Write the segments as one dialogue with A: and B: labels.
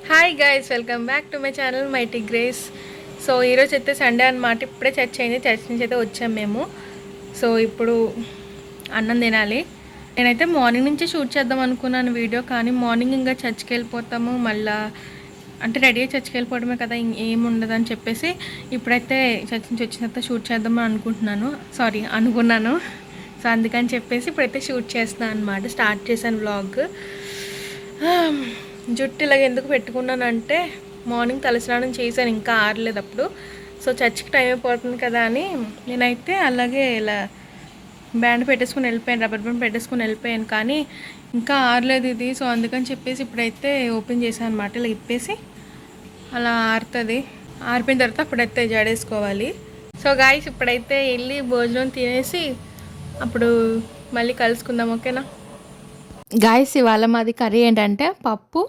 A: Hi guys, welcome back to my channel mighty grace. So ఈరోజు అయితే Sunday అనమాట. ఇప్పుడే చర్చ్ అయింది, చర్చ్ నుంచి అయితే వచ్చాము మేము. సో ఇప్పుడు అన్నం తినాలి. నేనైతే మార్నింగ్ నుంచి షూట్ చేద్దాం అనుకున్నాను వీడియో, కానీ మార్నింగ్ ఇంకా చర్చ్కి వెళ్ళిపోతాము, మళ్ళీ అంటే రెడీ అయ్యి చర్చ్కి వెళ్ళిపోవడమే కదా, ఏముండదని చెప్పేసి ఇప్పుడైతే చర్చ్ నుంచి వచ్చిన తర్వాత షూట్ చేద్దామని అనుకున్నాను. సో అందుకని చెప్పేసి ఇప్పుడైతే షూట్ చేస్తున్నాను అనమాట. స్టార్ట్ చేశాను వ్లాగ్. జుట్టు ఇలాగ ఎందుకు పెట్టుకున్నానంటే మార్నింగ్ తలస్నానం చేశాను, ఇంకా ఆరలేదు అప్పుడు. సో చర్చ్కి టైం అయిపోతుంది కదా అని నేనైతే అలాగే ఇలా బ్యాండ్ పెట్టేసుకుని వెళ్ళిపోయాను, రబ్బర్ బ్యాండ్ పెట్టేసుకుని వెళ్ళిపోయాను, కానీ ఇంకా ఆరలేదు ఇది. సో అందుకని చెప్పేసి ఇప్పుడైతే ఓపెన్ చేశాను అనమాట. ఇలా ఇప్పేసి అలా ఆరుతుంది. ఆరిపోయిన తర్వాత అప్పుడైతే జడేసుకోవాలి. సో గాయ్స్, ఇప్పుడైతే వెళ్ళి భోజనం తినేసి అప్పుడు మళ్ళీ కలుసుకుందాం, ఓకేనా? గాయస్, ఇవాళ మాది కర్రీ ఏంటంటే పప్పు,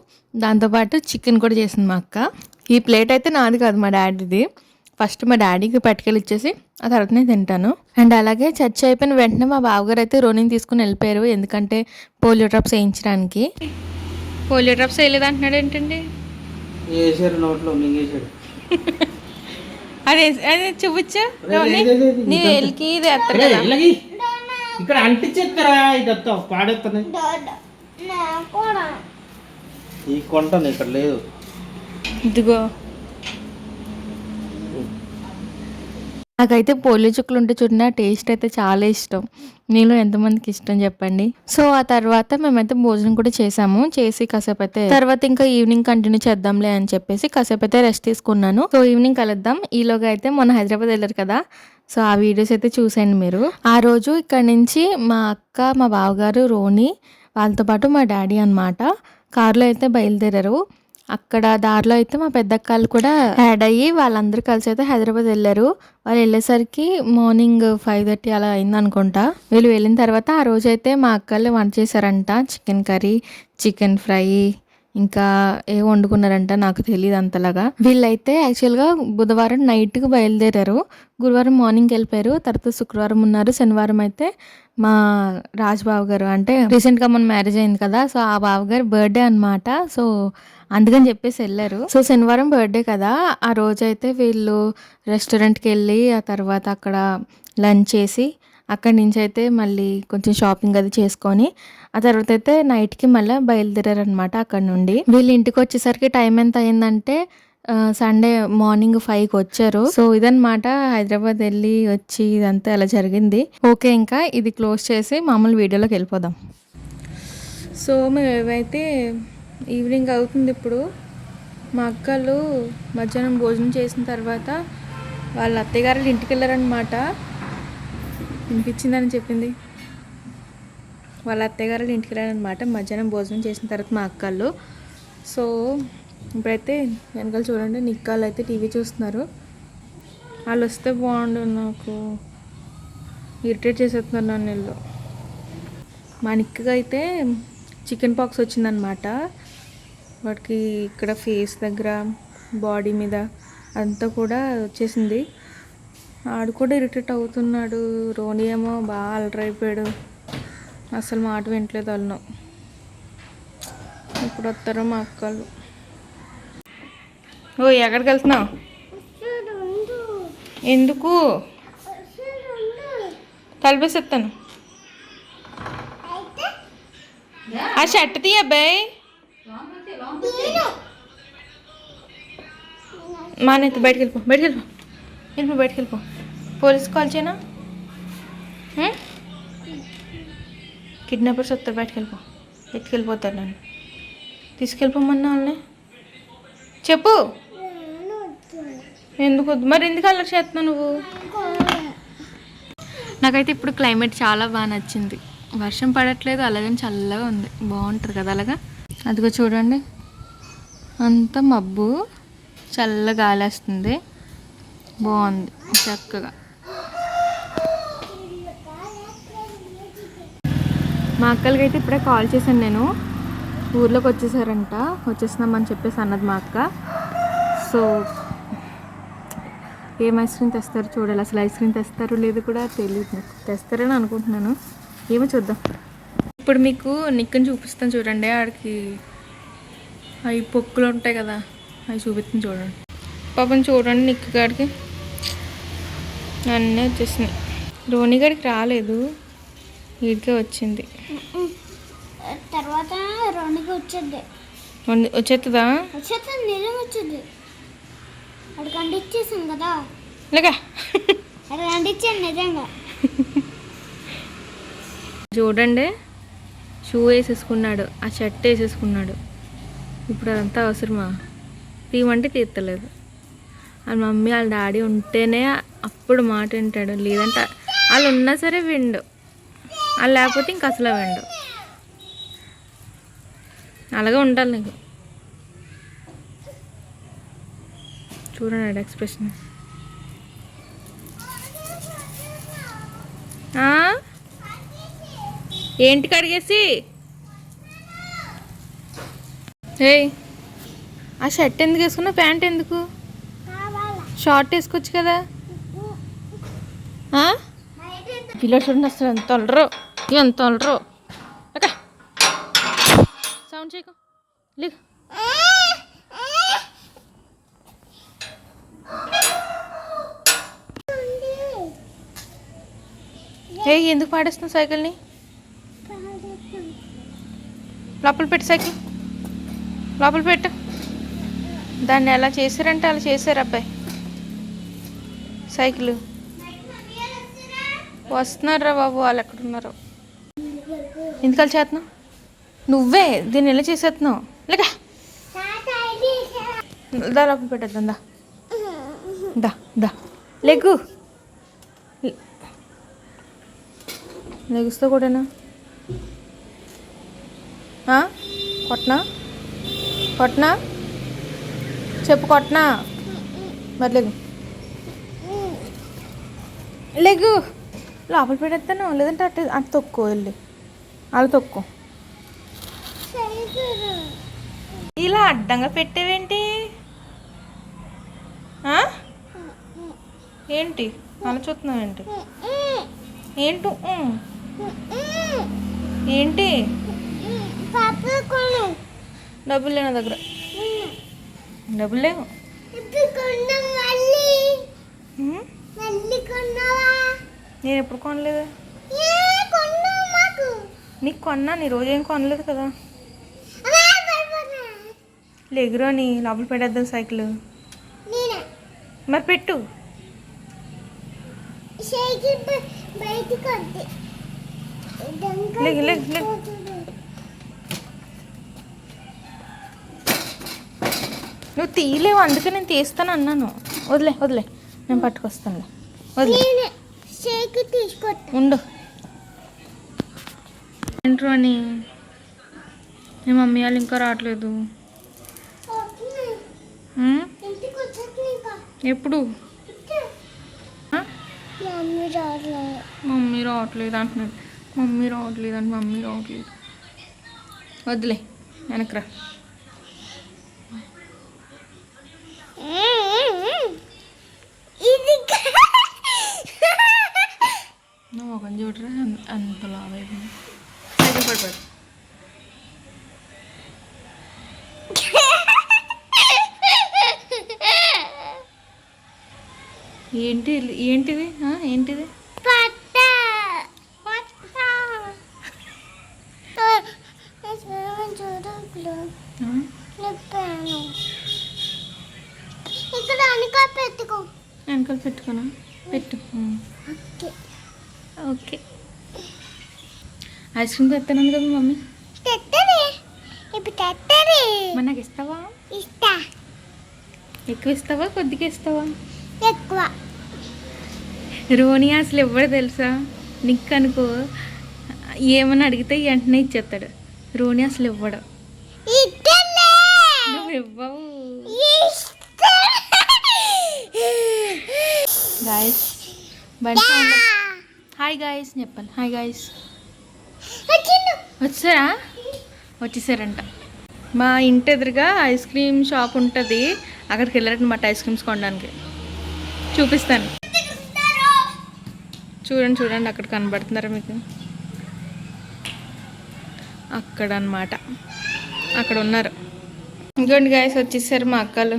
A: దాంతోపాటు చికెన్ కూడా చేసింది మా అక్క. ఈ ప్లేట్ అయితే నాది కాదు, మా డాడీది. ఫస్ట్ మా డ్యాడీకి పట్టుకెళ్ళి ఇచ్చేసి ఆ తర్వాత నేను తింటాను. అండ్ అలాగే చర్చ్ అయిపోయిన వెంటనే మా బావగారు అయితే రోనిని తీసుకుని వెళ్ళిపోయారు, ఎందుకంటే పోలియో డ్రాప్స్ వేయించడానికి. పోలియో డ్రాప్స్ వేయలేదు అంటున్నాడు ఏంటండి? అదే అదే చూపించు, నీ వెళ్ళకి ఇది ఎత్తారు కదా,
B: ఇక్కడ అంటించేస్తారా? ఇదంతా పాడేస్తాను. ఈ కొంటాను ఇక్కడ లేదు.
A: ఇదిగో నాకైతే పోలియో చుక్కలు ఉంటే చూడండి, టేస్ట్ అయితే చాలా ఇష్టం. మీలో ఎంతమందికి ఇష్టం చెప్పండి. సో ఆ తర్వాత మేమైతే భోజనం కూడా చేసి కాసేపు అయితే తర్వాత ఇంకా ఈవినింగ్ కంటిన్యూ చేద్దాంలే అని చెప్పేసి కాసేపు అయితే రెస్ట్ తీసుకున్నాను. సో ఈవినింగ్ కలుద్దాం. ఈలోగా అయితే మొన్న హైదరాబాద్ వెళ్ళారు కదా, సో ఆ వీడియోస్ అయితే చూసేయండి మీరు. ఆ రోజు ఇక్కడ నుంచి మా అక్క, మా బావగారు, రోని వాళ్ళతో పాటు మా డాడీ అనమాట కారులో అయితే బయలుదేరారు. అక్కడ దారిలో అయితే మా పెద్దక్కళ్ళు కూడా యాడ్ అయ్యి వాళ్ళందరూ కలిసి అయితే హైదరాబాద్ వెళ్ళారు. వాళ్ళు వెళ్ళేసరికి మార్నింగ్ 5:30 అలా అయిందనుకుంటా. వీళ్ళు వెళ్ళిన తర్వాత ఆ రోజైతే మా అక్కళ్ళు వంట చేశారంట. చికెన్ కర్రీ, చికెన్ ఫ్రై, ఇంకా ఏ వండుకున్నారంట నాకు తెలియదు అంతలాగా. వీళ్ళైతే యాక్చువల్గా బుధవారం నైట్కి బయలుదేరారు, గురువారం మార్నింగ్కి వెళ్ళిపోయారు. తర్వాత శుక్రవారం ఉన్నారు, శనివారం అయితే మా రాజ్ బాబు గారు అంటే రీసెంట్గా మన మ్యారేజ్ అయింది కదా, సో ఆ బాబు గారు బర్త్డే అనమాట. సో అందుకని చెప్పేసి వెళ్ళారు. సో శనివారం బర్త్డే కదా, ఆ రోజైతే వీళ్ళు రెస్టారెంట్కి వెళ్ళి ఆ తర్వాత అక్కడ లంచ్ చేసి అక్కడి నుంచి అయితే మళ్ళీ కొంచెం షాపింగ్ అది చేసుకొని ఆ తర్వాత అయితే నైట్కి మళ్ళీ బయలుదేరారు అనమాట. అక్కడ నుండి వీళ్ళు ఇంటికి వచ్చేసరికి టైం ఎంత అయిందంటే సండే మార్నింగ్ 5కి వచ్చారు. సో ఇదనమాట హైదరాబాద్ వెళ్ళి వచ్చి ఇదంతా అలా జరిగింది. ఓకే, ఇంకా ఇది క్లోజ్ చేసి మామూలు వీడియోలోకి వెళ్ళిపోదాం. సో మేము ఏవైతే ఈవినింగ్ అవుతుంది ఇప్పుడు. మా అక్కలు మధ్యాహ్నం భోజనం చేసిన తర్వాత వాళ్ళ అత్తయ్య గారు ఇంటికి వెళ్ళారనమాట. వినిపించిందని చెప్పింది. వాళ్ళ అత్తయ్య గారు ఇంటికి వెళ్ళారనమాట మధ్యాహ్నం భోజనం చేసిన తర్వాత మా అక్కలు. సో ఇప్పుడైతే వెనకాల చూడండి, నిక్కాలు అయితే టీవీ చూస్తున్నారు. వాళ్ళు వస్తే బాగుండు, నాకు ఇరిటేట్ చేసేస్తున్నారు నన్ను వీళ్ళు. మా నిక్కగా అయితే చికెన్ పాక్స్ వచ్చిందనమాట. వాడికి ఇక్కడ ఫేస్ దగ్గర, బాడీ మీద అంతా కూడా వచ్చేసింది. ఆడు కూడా ఇరిటేట్ అవుతున్నాడు. రోని ఏమో బాగా అలరైపోయాడు, అసలు మాట వింటలేదు వాళ్ళను. ఇప్పుడు వస్తారో మా అక్కలు. ఓ ఎక్కడికి వెళ్తున్నావు? ఎందుకు? తలపేసేస్తాను. ఆ షర్ట్ తీ అబ్బాయి, మానైతే బయటకు వెళ్ళిపో. పోలీస్ కాల్ చేయనా? కిడ్నాపర్స్ వస్తారు, బయటకు ఎత్తుకెళ్ళిపోతారు నన్ను. తీసుకెళ్ళిపోమన్నా వాళ్ళని చెప్పు. ఎందుకు వద్దు మరి? ఎందుకు అలా చేస్తున్నావు నువ్వు? నాకైతే ఇప్పుడు క్లైమేట్ చాలా బాగా నచ్చింది. వర్షం పడట్లేదు, అలాగని చల్లగా ఉంది, బాగుంటుంది కదా అలాగా. అదిగో చూడండి, అంత మబ్బు, చల్ల గాలి వస్తుంది, బాగుంది చక్కగా. మా అక్కలకి అయితే ఇప్పుడే కాల్ చేశాను నేను, ఊర్లోకి వచ్చేస్తున్నామని చెప్పేసి అన్నది మా అక్క. సో ఏం ఐస్ క్రీమ్ తెస్తారో చూడాలి. అసలు ఐస్ క్రీమ్ తెస్తారో లేదు కూడా తెలియదు నాకు. తెస్తారని అనుకుంటున్నాను, ఏమో చూద్దాం. ఇప్పుడు మీకు నిక్కని చూపిస్తాను చూడండి. ఆడికి అవి పొక్కులు ఉంటాయి కదా, అవి చూపిస్తుంది చూడండి. పాపం చూడండి, నిక్కు గాడికి అన్నీ వచ్చేసినాయి. రోని గాడికి రాలేదు, వీడికే వచ్చింది.
C: తర్వాత రోనికి వచ్చేది,
A: వచ్చేస్తుందా?
C: వచ్చేస్తుంది, నిజంగా వచ్చింది. అక్కడికి అంటించేసాం కదా,
A: లేక
C: అక్కడ అంటించాను నిజంగా.
A: చూడండి, షూ వేసేసుకున్నాడు, ఆ షర్ట్ వేసేసుకున్నాడు. ఇప్పుడు అదంతా అవసరమా? తీయమంటే తీర్తలేదు. వాళ్ళ మమ్మీ వాళ్ళ డాడీ ఉంటేనే అప్పుడు మాట వింటాడు, లేదంటే వాళ్ళు ఉన్నా సరే విండు, వాళ్ళు లేకపోతే ఇంక అసలు విండు. అలాగే ఉండాలి నీకు. చూడండి ఎక్స్ప్రెషన్. ఏంటి కడిగేసి? ఏయ్, ఆ షర్ట్ ఎందుకు వేసుకున్నా, ప్యాంట్ ఎందుకు? షార్ట్ వేసుకోవచ్చు కదా. పిల్లలు చూడండి అసలు ఎంత అలరు, ఎంత అలరు. ఓకే, సౌండ్ చేయకు, లేకు. ఏ ఎందుకు పాడేస్తున్నావు సైకిల్ని? లోపల పెట్టు సైకిల్, లోపల పెట్టు. దాన్ని ఎలా చేశారంటే అలా చేశారు అబ్బాయి. సైకిల్ వస్తున్నారా బాబు, వాళ్ళు ఎక్కడున్నారు? ఎందుకు అలా చేస్తున్నావు? నువ్వే దీన్ని ఎలా చేసేస్తున్నావు? లేక దా, లోపల పెట్టేద్దాం, దా దా దా, లెగ్గు. లెగుస్తా కూడానా? కొట్టనా? కొట్టనా? చెప్పు, కొట్టనా? మరి లెగు, లెగు. లోపల పెట్టేస్తాను, లేదంటే అట్ట అటు తొక్కో, వెళ్ళి అలా తొక్కో. ఇలా అడ్డంగా పెట్టేవేంటి? ఏంటి అలా చూస్తున్నావు? ఏంటి ఏంటి ఏంటి? డబ్బులు లేవు నా దగ్గర, డబ్బులు లేవు. నేను ఎప్పుడు కొనలేదు. నీకు కొన్నా, నీ రోజు ఏం కొనలేదు కదా. లెగురోని లోపల పెట్టేద్దాం సైకిల్. మరి పెట్టు. లేగు లేగు లేగు. నువ్వు తీయలేవు, అందుకే నేను తీస్తాను అన్నాను. వదిలే వదిలే, నేను పట్టుకొస్తాను. వదిలే, ఉండు. ఏంట్రో అని మీ మమ్మీ వాళ్ళు ఇంకా రావట్లేదు. ఎప్పుడు? మమ్మీ రావట్లేదు అంటున్నాడు. మమ్మీ రావట్లేదు అంటే మమ్మీ రావట్లేదు. వద్దులే, వెనకరా. నువ్వు ఒక చూడరా అంత లాభైంది. పడిపోడు. ఏంటి ఏంటిది? ఏంటిది? వెనకాల పెట్టుకోనా? పెట్టు. ఓకే, ఐస్ క్రీమ్ తెస్తాను కదా మమ్మీ. మరి నాకు ఇస్తావా? ఎక్కువ ఇస్తావా, కొద్దిగా ఇస్తావా?
C: ఎక్కువ.
A: రోని అసలు ఇవ్వడు తెలుసా. నిక్ అనుకో ఏమని అడిగితే వెంటనే ఇచ్చేస్తాడు. రోని అసలు ఇవ్వడు. నువ్వు ఇవ్వవు. గాయస్ హాయ్ గాయస్ చెప్పాలి. Hi guys. వచ్చారా? వచ్చేసారంట. మా ఇంటి ఎదురుగా ఐస్ క్రీమ్ షాప్ ఉంటుంది, అక్కడికి వెళ్ళారనమాట ఐస్ క్రీమ్స్ కొనడానికి. చూపిస్తాను, చూడండి చూడండి, అక్కడ కనబడుతున్నారా మీకు? అక్కడ అన్నమాట, అక్కడ ఉన్నారు. ఇంకోండి గాయస్ వచ్చేసారు మా అక్కలు.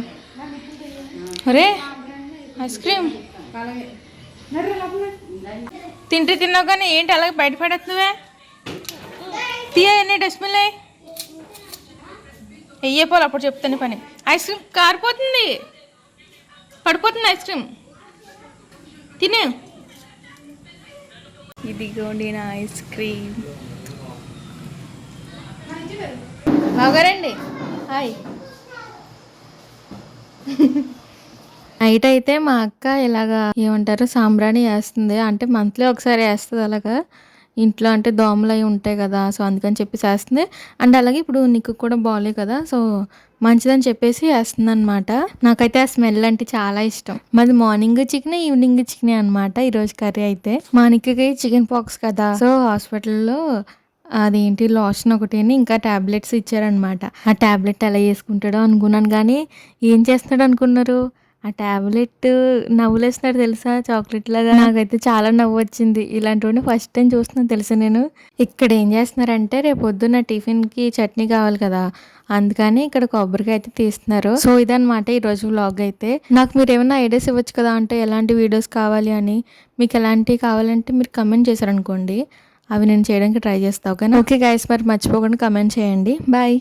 A: అరే ఐస్ క్రీమ్ తింటే తిన్నావు కానీ ఏంటి అలాగే బయట పడేస్తున్నావే? తీయ ఎన్ని డస్ట్బిన్లే వెయ్యిపోవాలి, అప్పుడు చెప్తాను పని. ఐస్ క్రీమ్ కారిపోతుంది, పడిపోతుంది ఐస్ క్రీమ్. తినే ఇదిగోండి నా ఐస్ క్రీమ్. బాగారండి. హాయ్. నైట్ అయితే మా అక్క ఇలాగా ఏమంటారు సాంబ్రాణి వేస్తుంది, అంటే మంత్లీ ఒకసారి వేస్తుంది అలాగా. ఇంట్లో అంటే దోమలు అవి ఉంటాయి కదా, సో అందుకని చెప్పేసి వేస్తుంది. అండ్ అలాగే ఇప్పుడు నీకు కూడా బాగాలే కదా, సో మంచిదని చెప్పేసి వేస్తుంది అనమాట. నాకైతే ఆ స్మెల్ అంటే చాలా ఇష్టం. మాది మార్నింగ్ చికెన్ ఈవినింగ్ చికెన్ అనమాట. ఈరోజు కర్రీ అయితే మా నిక్కకి చికెన్ పాక్స్ కదా, సో హాస్పిటల్లో అదేంటి లోషన్ ఒకటి ఇంకా టాబ్లెట్స్ ఇచ్చారనమాట. ఆ టాబ్లెట్ ఎలా వేసుకుంటాడో అనుకున్నాను, కానీ ఏం చేస్తున్నాడు అనుకున్నారు? ఆ టాబ్లెట్ నవ్వులేస్తున్నాడు తెలుసా, చాక్లెట్ లాగా. నాకైతే చాలా నవ్వు వచ్చింది. ఇలాంటివన్నీ ఫస్ట్ టైం చూస్తున్నాను తెలుసా నేను. ఇక్కడ ఏం చేస్తున్నారంటే రేపు పొద్దున్న టిఫిన్కి చట్నీ కావాలి కదా, అందుకని ఇక్కడ కొబ్బరికాయ అయితే తీస్తున్నారు. సో ఇదనమాట ఈరోజు వ్లాగ్ అయితే. నాకు మీరు ఏమైనా ఐడియాస్ ఇవ్వచ్చు కదా, అంటే ఎలాంటి వీడియోస్ కావాలి అని. మీకు ఎలాంటివి కావాలంటే మీరు కమెంట్ చేశారనుకోండి, అవి నేను చేయడానికి ట్రై చేస్తాను. ఓకే గైస్, మరి మర్చిపోకుండా కమెంట్ చేయండి. బాయ్.